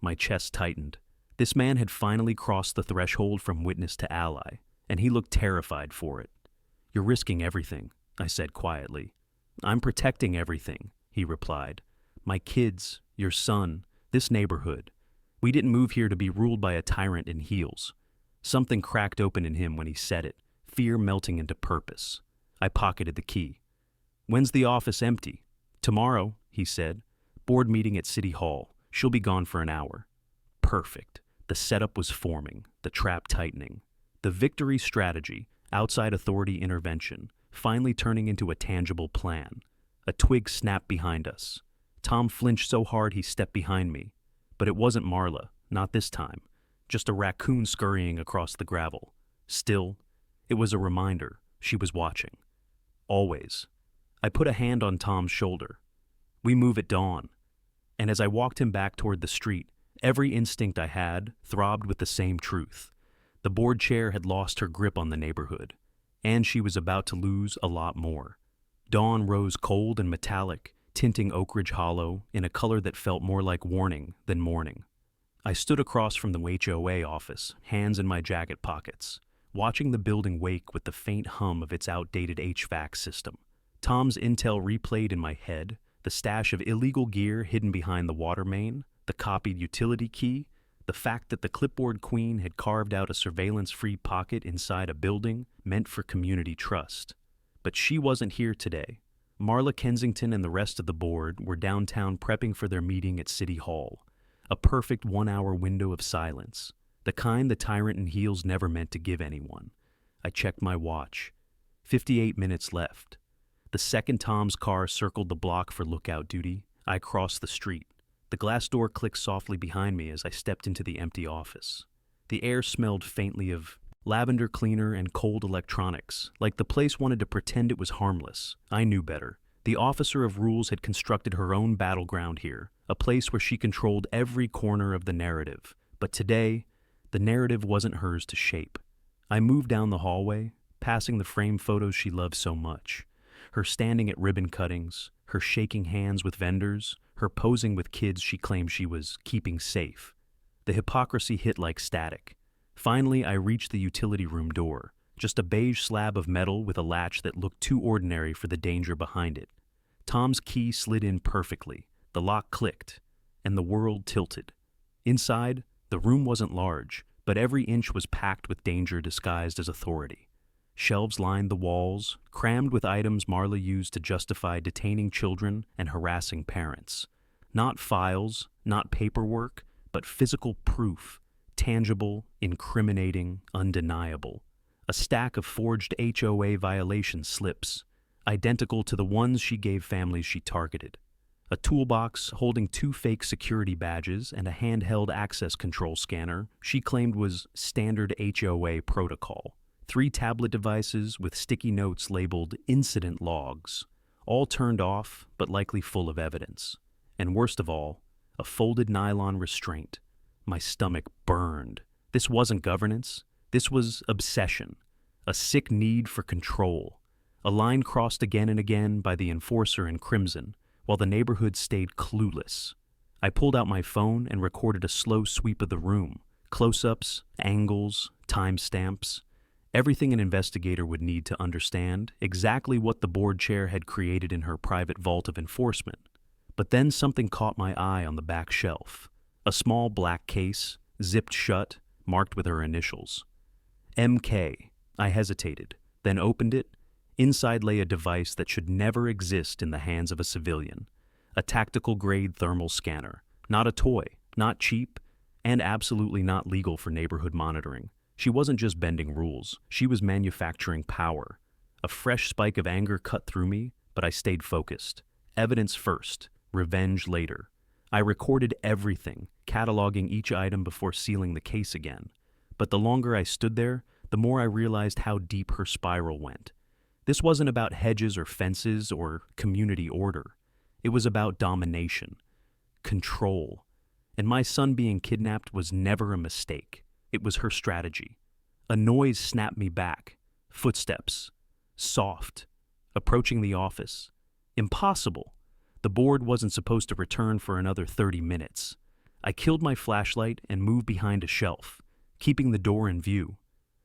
My chest tightened. This man had finally crossed the threshold from witness to ally, and he looked terrified for it. "You're risking everything," I said quietly. "I'm protecting everything," he replied. "My kids, your son, this neighborhood. We didn't move here to be ruled by a tyrant in heels." Something cracked open in him when he said it, fear melting into purpose. I pocketed the key. "When's the office empty?" "Tomorrow," he said. "Board meeting at City Hall. She'll be gone for an hour." Perfect. The setup was forming, the trap tightening. The victory strategy, outside authority intervention, finally turning into a tangible plan. A twig snapped behind us. Tom flinched so hard he stepped behind me. But it wasn't Marla, not this time. Just a raccoon scurrying across the gravel. Still, it was a reminder she was watching. Always. I put a hand on Tom's shoulder. "We move at dawn." And as I walked him back toward the street, every instinct I had throbbed with the same truth. The board chair had lost her grip on the neighborhood, and she was about to lose a lot more. Dawn rose cold and metallic, tinting Oak Ridge Hollow in a color that felt more like warning than morning. I stood across from the HOA office, hands in my jacket pockets, watching the building wake with the faint hum of its outdated HVAC system. Tom's intel replayed in my head, the stash of illegal gear hidden behind the water main, the copied utility key, the fact that the clipboard queen had carved out a surveillance-free pocket inside a building meant for community trust. But she wasn't here today. Marla Kensington and the rest of the board were downtown prepping for their meeting at City Hall. A perfect 1-hour window of silence, the kind the tyrant in heels never meant to give anyone. I checked my watch. 58 minutes left. The second Tom's car circled the block for lookout duty, I crossed the street. The glass door clicked softly behind me as I stepped into the empty office. The air smelled faintly of lavender cleaner and cold electronics, like the place wanted to pretend it was harmless. I knew better. The officer of rules had constructed her own battleground here, a place where she controlled every corner of the narrative. But today, the narrative wasn't hers to shape. I moved down the hallway, passing the framed photos she loved so much. Her standing at ribbon cuttings, her shaking hands with vendors, her posing with kids she claimed she was keeping safe. The hypocrisy hit like static. Finally, I reached the utility room door, just a beige slab of metal with a latch that looked too ordinary for the danger behind it. Tom's key slid in perfectly, the lock clicked, and the world tilted. Inside, the room wasn't large, but every inch was packed with danger disguised as authority. Shelves lined the walls, crammed with items Marla used to justify detaining children and harassing parents. Not files, not paperwork, but physical proof, tangible, incriminating, undeniable. A stack of forged HOA violation slips, identical to the ones she gave families she targeted. A toolbox holding 2 fake security badges and a handheld access control scanner she claimed was standard HOA protocol. 3 tablet devices with sticky notes labeled incident logs, all turned off but likely full of evidence. And worst of all, a folded nylon restraint. My stomach burned. This wasn't governance. This was obsession. A sick need for control. A line crossed again and again by the enforcer in crimson, while the neighborhood stayed clueless. I pulled out my phone and recorded a slow sweep of the room. Close-ups, angles, timestamps. Everything an investigator would need to understand exactly what the board chair had created in her private vault of enforcement. But then something caught my eye on the back shelf. A small black case, zipped shut, marked with her initials. MK. I hesitated, then opened it. Inside lay a device that should never exist in the hands of a civilian. A tactical-grade thermal scanner. Not a toy, not cheap, and absolutely not legal for neighborhood monitoring. She wasn't just bending rules, she was manufacturing power. A fresh spike of anger cut through me, but I stayed focused. Evidence first, revenge later. I recorded everything, cataloging each item before sealing the case again. But the longer I stood there, the more I realized how deep her spiral went. This wasn't about hedges or fences or community order. It was about domination, control. And my son being kidnapped was never a mistake. It was her strategy. A noise snapped me back. Footsteps. Soft. Approaching the office. Impossible. The board wasn't supposed to return for another 30 minutes. I killed my flashlight and moved behind a shelf, keeping the door in view.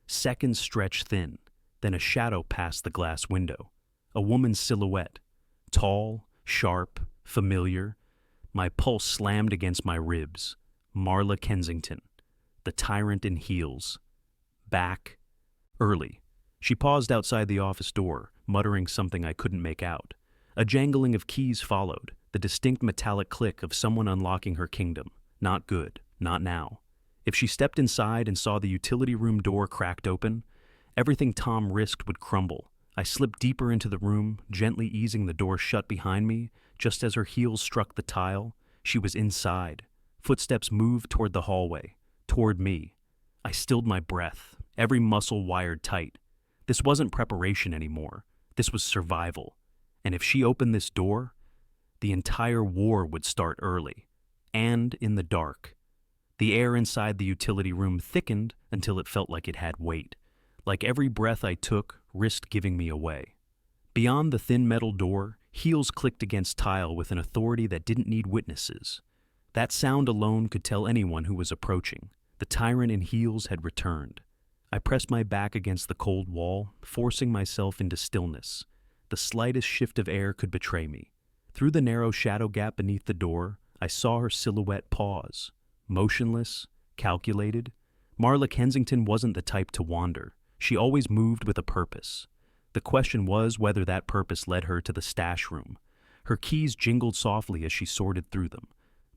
Seconds stretched thin, then a shadow passed the glass window. A woman's silhouette. Tall, sharp, familiar. My pulse slammed against my ribs. Marla Kensington. The tyrant in heels. Back. Early. She paused outside the office door, muttering something I couldn't make out. A jangling of keys followed, the distinct metallic click of someone unlocking her kingdom. Not good. Not now. If she stepped inside and saw the utility room door cracked open, everything Tom risked would crumble. I slipped deeper into the room, gently easing the door shut behind me. Just as her heels struck the tile, she was inside. Footsteps moved toward the hallway. Toward me. I stilled my breath, every muscle wired tight. This wasn't preparation anymore. This was survival. And if she opened this door, the entire war would start early. And in the dark. The air inside the utility room thickened until it felt like it had weight. Like every breath I took risked giving me away. Beyond the thin metal door, heels clicked against tile with an authority that didn't need witnesses. That sound alone could tell anyone who was approaching. The tyrant in heels had returned. I pressed my back against the cold wall, forcing myself into stillness. The slightest shift of air could betray me. Through the narrow shadow gap beneath the door, I saw her silhouette pause. Motionless, calculated. Marla Kensington wasn't the type to wander. She always moved with a purpose. The question was whether that purpose led her to the stash room. Her keys jingled softly as she sorted through them.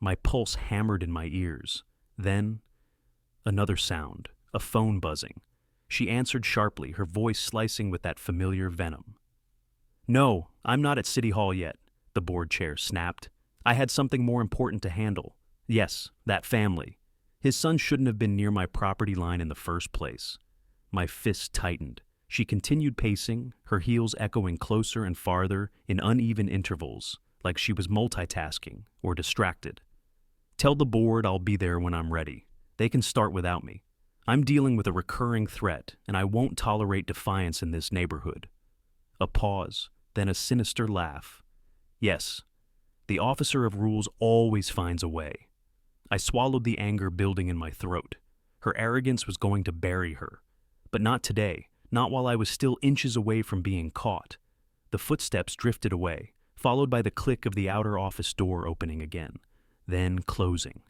My pulse hammered in my ears. Then, another sound, a phone buzzing. She answered sharply, her voice slicing with that familiar venom. "No, I'm not at City Hall yet," the board chair snapped. "I had something more important to handle. Yes, that family. His son shouldn't have been near my property line in the first place." My fist tightened. She continued pacing, her heels echoing closer and farther in uneven intervals, like she was multitasking or distracted. "Tell the board I'll be there when I'm ready. They can start without me. I'm dealing with a recurring threat, and I won't tolerate defiance in this neighborhood." A pause, then a sinister laugh. Yes, the officer of rules always finds a way. I swallowed the anger building in my throat. Her arrogance was going to bury her. But not today, not while I was still inches away from being caught. The footsteps drifted away, followed by the click of the outer office door opening again, then closing.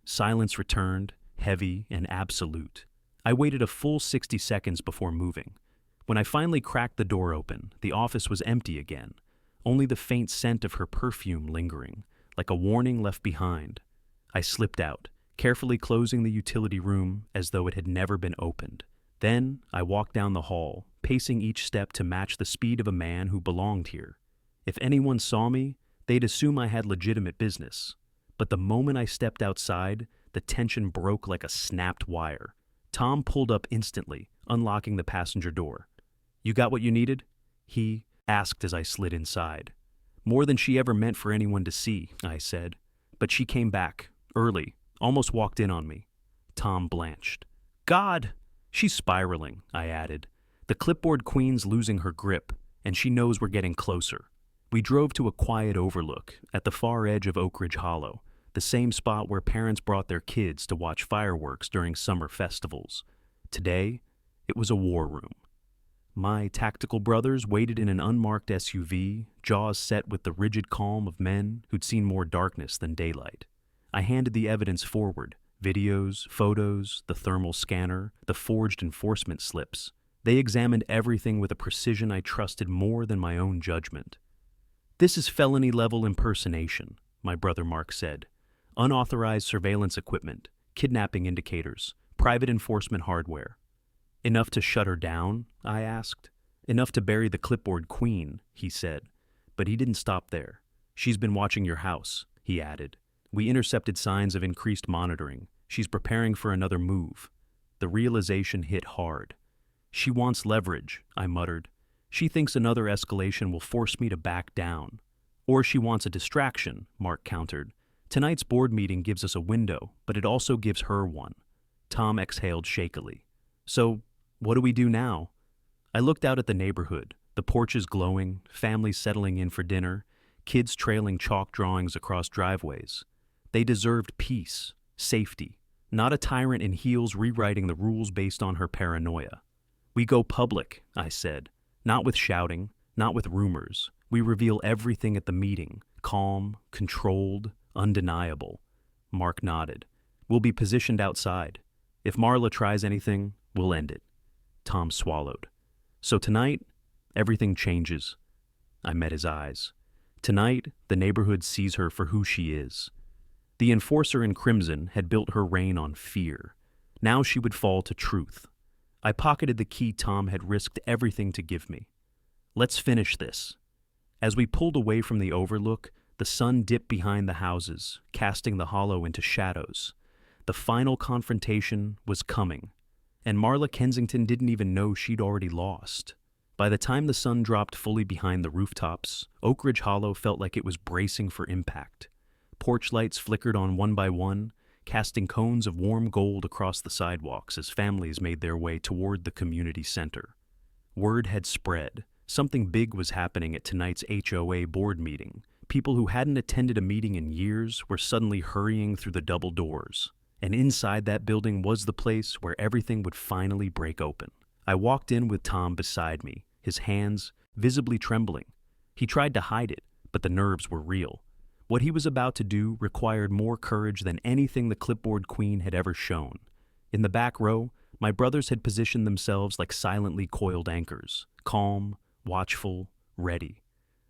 Silence returned, heavy and absolute. I waited a full 60 seconds before moving. When I finally cracked the door open, the office was empty again, only the faint scent of her perfume lingering, like a warning left behind. I slipped out, carefully closing the utility room as though it had never been opened. Then I walked down the hall, pacing each step to match the speed of a man who belonged here. If anyone saw me, they'd assume I had legitimate business. But the moment I stepped outside, the tension broke like a snapped wire. Tom pulled up instantly, unlocking the passenger door. "You got what you needed?" he asked as I slid inside. "More than she ever meant for anyone to see," I said. But she came back, early, almost walked in on me. Tom blanched. "God!" "She's spiraling," I added. "The clipboard queen's losing her grip, and she knows we're getting closer." We drove to a quiet overlook at the far edge of Oak Ridge Hollow, the same spot where parents brought their kids to watch fireworks during summer festivals. Today, it was a war room. My tactical brothers waited in an unmarked SUV, jaws set with the rigid calm of men who'd seen more darkness than daylight. I handed the evidence forward. Videos, photos, the thermal scanner, the forged enforcement slips. They examined everything with a precision I trusted more than my own judgment. "This is felony-level impersonation," my brother Mark said. "Unauthorized surveillance equipment, kidnapping indicators, private enforcement hardware." "Enough to shut her down?" I asked. "Enough to bury the clipboard queen," he said. But he didn't stop there. "She's been watching your house," he added. "We intercepted signs of increased monitoring. She's preparing for another move." The realization hit hard. "She wants leverage," I muttered. "She thinks another escalation will force me to back down." "Or she wants a distraction," Mark countered. "Tonight's board meeting gives us a window, but it also gives her one." Tom exhaled shakily. "So, what do we do now?" I looked out at the neighborhood, the porches glowing, families settling in for dinner, kids trailing chalk drawings across driveways. They deserved peace, safety, not a tyrant in heels rewriting the rules based on her paranoia. "We go public," I said. "Not with shouting, not with rumors. We reveal everything at the meeting, calm, controlled, undeniable." Mark nodded. "We'll be positioned outside. If Marla tries anything, we'll end it." Tom swallowed. "So tonight, everything changes." I met his eyes. Tonight, the neighborhood sees her for who she is. The enforcer in crimson had built her reign on fear. Now she would fall to truth. I pocketed the key Tom had risked everything to give me. "Let's finish this." As we pulled away from the overlook, the sun dipped behind the houses, casting the hollow into shadows. The final confrontation was coming, and Marla Kensington didn't even know she'd already lost. By the time the sun dropped fully behind the rooftops, Oak Ridge Hollow felt like it was bracing for impact. Porch lights flickered on one by one, casting cones of warm gold across the sidewalks as families made their way toward the community center. Word had spread. Something big was happening at tonight's HOA board meeting. People who hadn't attended a meeting in years were suddenly hurrying through the double doors. And inside that building was the place where everything would finally break open. I walked in with Tom beside me, his hands visibly trembling. He tried to hide it, but the nerves were real. What he was about to do required more courage than anything the clipboard queen had ever shown. In the back row, my brothers had positioned themselves like silently coiled anchors, calm, watchful, ready.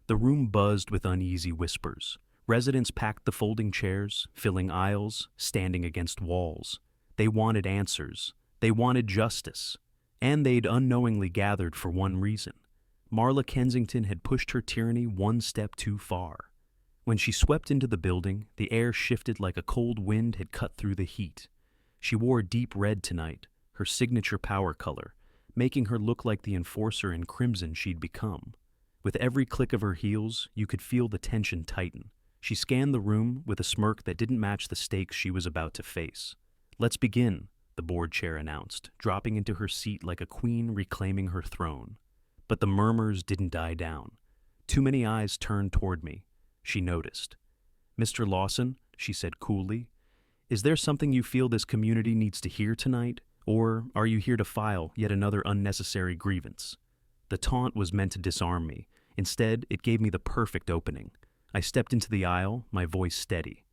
The room buzzed with uneasy whispers. Residents packed the folding chairs, filling aisles, standing against walls. They wanted answers. They wanted justice. And they'd unknowingly gathered for one reason. Marla Kensington had pushed her tyranny one step too far. When she swept into the building, the air shifted like a cold wind had cut through the heat. She wore deep red tonight, her signature power color, making her look like the enforcer in crimson she'd become. With every click of her heels, you could feel the tension tighten. She scanned the room with a smirk that didn't match the stakes she was about to face. "Let's begin," the board chair announced, dropping into her seat like a queen reclaiming her throne. But the murmurs didn't die down. Too many eyes turned toward me. She noticed. "Mr. Lawson," she said coolly, "is there something you feel this community needs to hear tonight? Or are you here to file yet another unnecessary grievance?" The taunt was meant to disarm me. Instead, it gave me the perfect opening. I stepped into the aisle, my voice steady.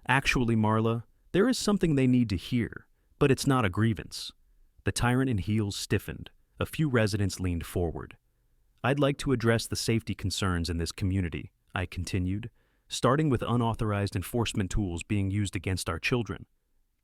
"Actually, Marla, there is something they need to hear, but it's not a grievance." The tyrant in heels stiffened. A few residents leaned forward. "I'd like to address the safety concerns in this community," I continued, "starting with unauthorized enforcement tools being used against our children."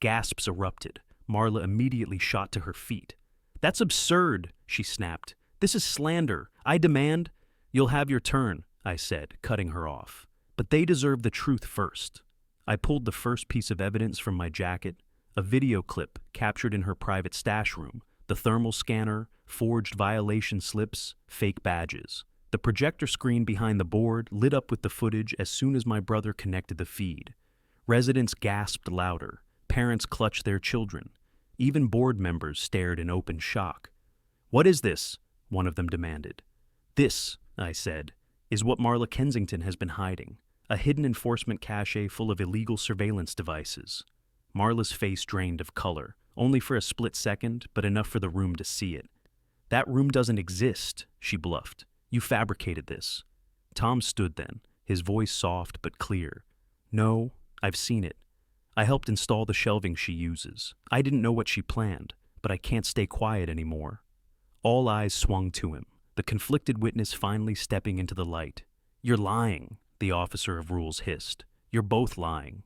Gasps erupted. Marla immediately shot to her feet. "That's absurd," she snapped. "This is slander. I demand—" "You'll have your turn," I said, cutting her off. "But they deserve the truth first." I pulled the first piece of evidence from my jacket, a video clip captured in her private stash room, the thermal scanner, forged violation slips, fake badges. The projector screen behind the board lit up with the footage as soon as my brother connected the feed. Residents gasped louder. Parents clutched their children. Even board members stared in open shock. "What is this?" one of them demanded. "This," I said, "is what Marla Kensington has been hiding. A hidden enforcement cache full of illegal surveillance devices." Marla's face drained of color, only for a split second, but enough for the room to see it. "That room doesn't exist," she bluffed. "You fabricated this." Tom stood then, his voice soft but clear. "No, I've seen it. I helped install the shelving she uses. I didn't know what she planned, but I can't stay quiet anymore." All eyes swung to him, the conflicted witness finally stepping into the light. "You're lying," the officer of rules hissed. "You're both lying."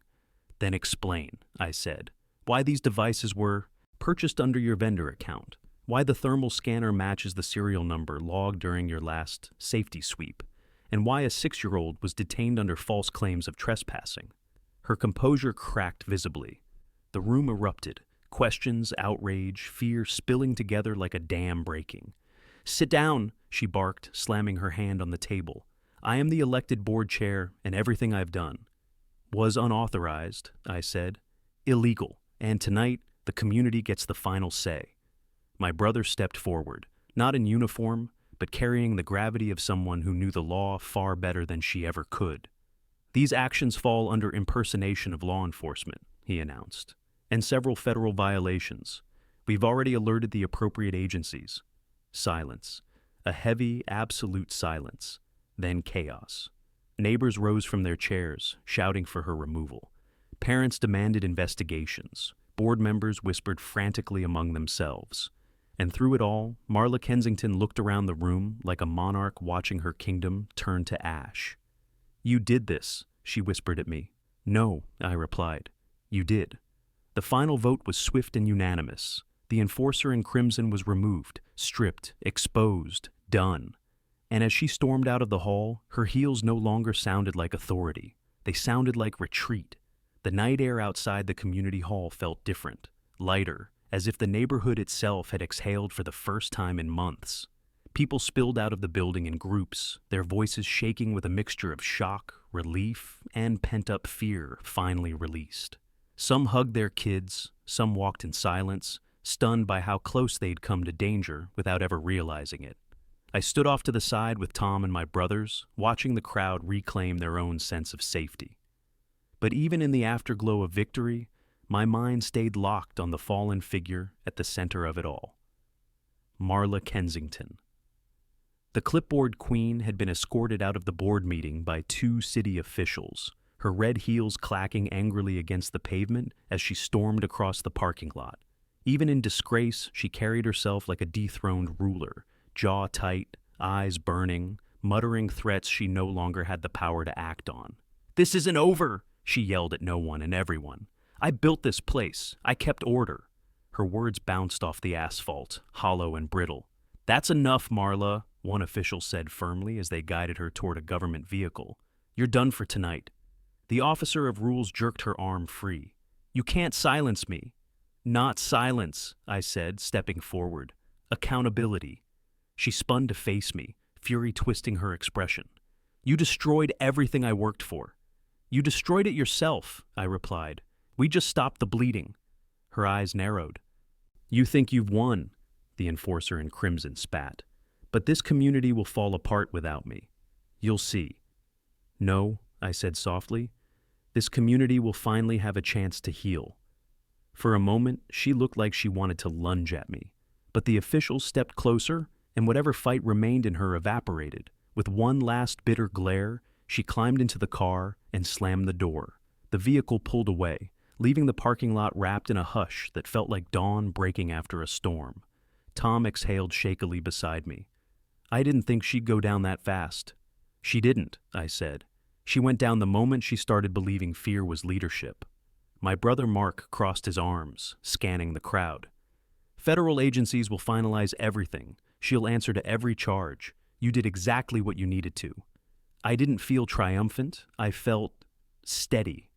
"Then explain," I said, "why these devices were purchased under your vendor account, why the thermal scanner matches the serial number logged during your last safety sweep, and why a 6-year-old was detained under false claims of trespassing." Her composure cracked visibly. The room erupted, questions, outrage, fear spilling together like a dam breaking. "Sit down," she barked, slamming her hand on the table. "I am the elected board chair, and everything I've done was unauthorized," I said. "Illegal, and tonight the community gets the final say." My brother stepped forward, not in uniform, but carrying the gravity of someone who knew the law far better than she ever could. "These actions fall under impersonation of law enforcement," he announced, "and several federal violations. We've already alerted the appropriate agencies." Silence. A heavy, absolute silence. Then chaos. Neighbors rose from their chairs, shouting for her removal. Parents demanded investigations. Board members whispered frantically among themselves. And through it all, Marla Kensington looked around the room like a monarch watching her kingdom turn to ash. "You did this," she whispered at me. "No," I replied. "You did." The final vote was swift and unanimous. The enforcer in crimson was removed, stripped, exposed, done. And as she stormed out of the hall, her heels no longer sounded like authority. They sounded like retreat. The night air outside the community hall felt different, lighter, as if the neighborhood itself had exhaled for the first time in months. People spilled out of the building in groups, their voices shaking with a mixture of shock, relief, and pent-up fear finally released. Some hugged their kids, some walked in silence, stunned by how close they'd come to danger without ever realizing it. I stood off to the side with Tom and my brothers, watching the crowd reclaim their own sense of safety. But even in the afterglow of victory, my mind stayed locked on the fallen figure at the center of it all. Marla Kensington. The clipboard queen had been escorted out of the board meeting by 2 city officials, her red heels clacking angrily against the pavement as she stormed across the parking lot. Even in disgrace, she carried herself like a dethroned ruler, jaw tight, eyes burning, muttering threats she no longer had the power to act on. "This isn't over," she yelled at no one and everyone. "I built this place. I kept order." Her words bounced off the asphalt, hollow and brittle. "That's enough, Marla," one official said firmly as they guided her toward a government vehicle. "You're done for tonight." The officer of rules jerked her arm free. "You can't silence me." "Not silence," I said, stepping forward. "Accountability." She spun to face me, fury twisting her expression. "You destroyed everything I worked for." "You destroyed it yourself," I replied. "We just stopped the bleeding." Her eyes narrowed. "You think you've won," the enforcer in crimson spat. "But this community will fall apart without me. You'll see. No, I said softly. This community will finally have a chance to heal. For a moment, she looked like she wanted to lunge at me, but the officials stepped closer, and whatever fight remained in her evaporated. With one last bitter glare, she climbed into the car and slammed the door. The vehicle pulled away, leaving the parking lot wrapped in a hush that felt like dawn breaking after a storm. Tom exhaled shakily beside me. I didn't think she'd go down that fast. She didn't, I said. She went down the moment she started believing fear was leadership. My brother Mark crossed his arms, scanning the crowd. Federal agencies will finalize everything. She'll answer to every charge. You did exactly what you needed to. I didn't feel triumphant. I felt steady,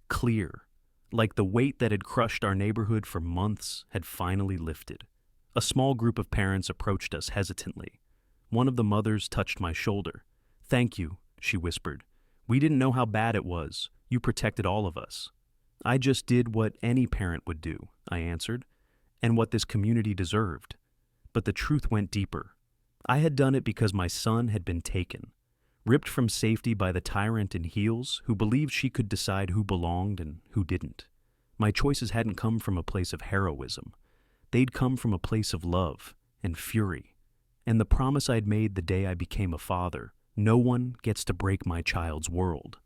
clear, like the weight that had crushed our neighborhood for months had finally lifted. A small group of parents approached us hesitantly. One of the mothers touched my shoulder. "Thank you," she whispered. "We didn't know how bad it was. You protected all of us." "I just did what any parent would do," I answered, "and what this community deserved." But the truth went deeper. I had done it because my son had been taken, ripped from safety by the tyrant in heels who believed she could decide who belonged and who didn't. My choices hadn't come from a place of heroism. They'd come from a place of love and fury, and the promise I'd made the day I became a father: no one gets to break my child's world.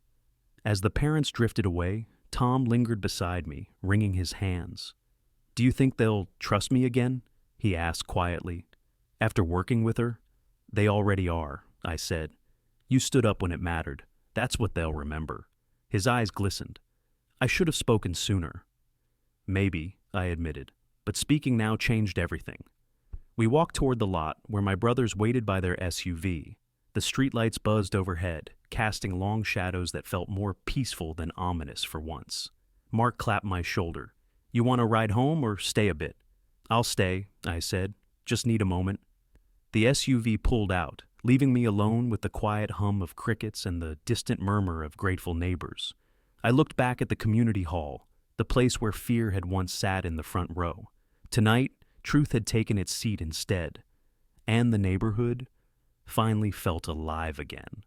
As the parents drifted away, Tom lingered beside me, wringing his hands. "Do you think they'll trust me again?" he asked quietly. "After working with her?" "They already are," I said. "You stood up when it mattered. That's what they'll remember." His eyes glistened. "I should have spoken sooner." "Maybe," I admitted, but speaking now changed everything. We walked toward the lot where my brothers waited by their SUV. The streetlights buzzed overhead, casting long shadows that felt more peaceful than ominous for once. Mark clapped my shoulder. "You want to ride home or stay a bit?" "I'll stay," I said. "Just need a moment." The SUV pulled out, leaving me alone with the quiet hum of crickets and the distant murmur of grateful neighbors. I looked back at the community hall, the place where fear had once sat in the front row. Tonight, truth had taken its seat instead, and the neighborhood finally felt alive again.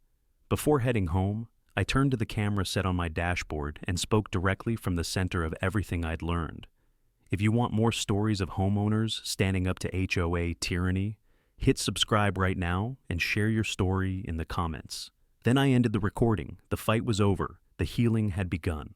Before heading home, I turned to the camera set on my dashboard and spoke directly from the center of everything I'd learned. If you want more stories of homeowners standing up to HOA tyranny, hit subscribe right now and share your story in the comments. Then I ended the recording. The fight was over. The healing had begun.